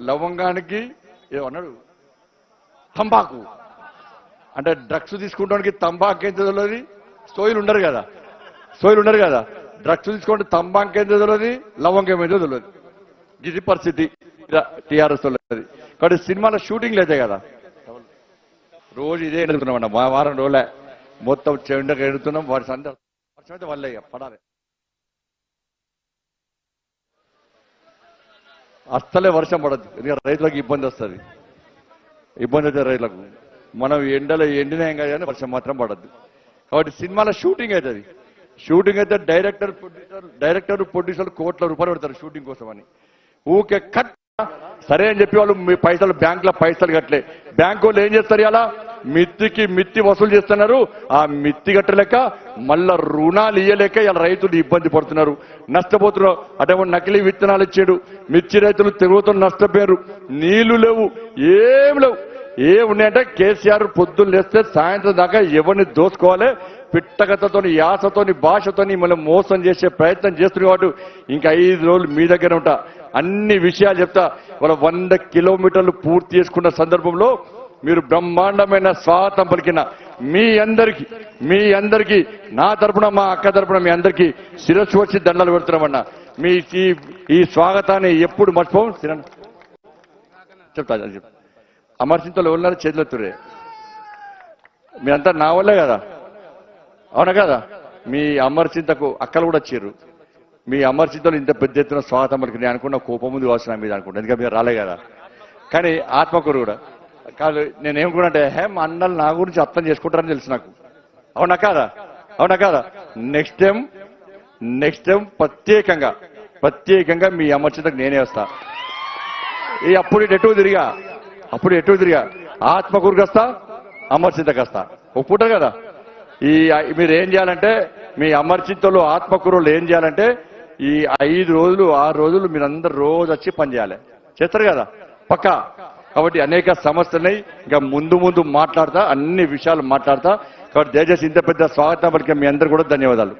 లవంగానికి ఏమన్నాడు తంబాకు అంటే డ్రగ్స్ తీసుకుంటానికి తంబాకు ఎంత తెలియదు, సోయిలు ఉండరు కదా డ్రగ్స్ తీసుకుంటే తంబాకు ఎంత తెలియదు, లవంగం ఏదో తెలియదు. ఇది పరిస్థితి టీఆర్ఎస్ వాళ్ళది. కాబట్టి సినిమాలో షూటింగ్ లేదే కదా, రోజు ఇదే ఎడుతున్నాం మా వారం రోజులే మొత్తం చెండగా ఎడుతున్నాం. వర్షం అయితే వల్లే పడాలి, అస్సలే వర్షం పడద్దు. ఎందుకంటే రైతులకు ఇబ్బంది వస్తుంది, ఇబ్బంది అయితే రైతులకు. మనం ఎండలో ఎండినాం కానీ వర్షం మాత్రం పడద్దు. కాబట్టి సినిమాలో షూటింగ్ అవుతుంది. షూటింగ్ అయితే డైరెక్టర్ ప్రొడ్యూసర్ కోట్ల రూపాయలు పెడతారు షూటింగ్ కోసం అని. ఊకే కట్ సరే అని చెప్పి వాళ్ళు మీ పైసలు బ్యాంకులో పైసలు కట్టలే. బ్యాంకు వాళ్ళు ఏం చేస్తారు, ఇలా మిత్తి వసూలు చేస్తున్నారు. ఆ మిత్తి కట్టలేక మళ్ళా రుణాలు ఇయ్యలేక ఇలా రైతులు ఇబ్బంది పడుతున్నారు, నష్టపోతున్నారు. అటేమో నకిలీ విత్తనాలు ఇచ్చాడు, మిర్చి రైతులు తిరుగుతూ నష్టపోయారు. నీళ్లు లేవు, ఏం లేవు. ఏమున్నాయంటే కేసీఆర్ పొద్దున్న లేస్తే సాయంత్రం దాకా ఎవరిని దోసుకోవాలి, పిట్టగతతోని యాసతోని భాషతోని మనం మోసం చేసే ప్రయత్నం చేస్తున్నారు. కాబట్టి ఇంకా 5 రోజులు మీ దగ్గర ఉంటా, అన్ని విషయాలు చెప్తా. వాళ్ళ 100 కిలోమీటర్లు పూర్తి చేసుకున్న సందర్భంలో మీరు బ్రహ్మాండమైన స్వాగతం పలికిన మీ అందరికీ నా తరపున మా అక్క తరపున మీ అందరికీ శిరస్సు వచ్చి దండలు పెడుతున్నామన్నా. మీ ఈ స్వాగతాన్ని ఎప్పుడు మర్చిపోం. చెప్తా అమర్చింతలో ఉన్నారు చేతులెత్తురే, మీరంతా నా వల్లే కదా, అవునా కదా. మీ అమర్చింతకు అక్కలు కూడా వచ్చారు. మీ అమర్చింతలు ఇంత పెద్ద ఎత్తున స్వాగతం పలికి నేను అనుకున్న కోపం ముందు కావాల్సిన మీద అనుకుంటా, ఎందుకంటే మీరు రాలే కదా. కానీ ఆత్మకూరు కూడా కాదు, నేనేమనుకున్నా అంటే మా అన్నలు నా గురించి అర్థం చేసుకుంటారని తెలుసు నాకు, అవునా కాదా. నెక్స్ట్ టైం ప్రత్యేకంగా మీ అమర్చింతకు నేనే వస్తా. అప్పుడు ఎటు తిరిగా ఆత్మకూరుకి వస్తా, అమర్చింతకు వస్తా. ఒప్పుకుంటారు కదా. మీరు ఏం చేయాలంటే మీ అమర్చింతలు ఆత్మకూరులు ఏం చేయాలంటే ఈ 5 రోజులు 6 రోజులు మీరందరూ రోజు వచ్చి పనిచేయాలి. చేస్తారు కదా పక్కా. కాబట్టి అనేక సమస్యలున్నాయి, ఇంకా ముందు మాట్లాడతా, అన్ని విషయాలు మాట్లాడతా. కాబట్టి దయచేసి ఇంత పెద్ద స్వాగతం పలికే మీ అందరూ కూడా ధన్యవాదాలు.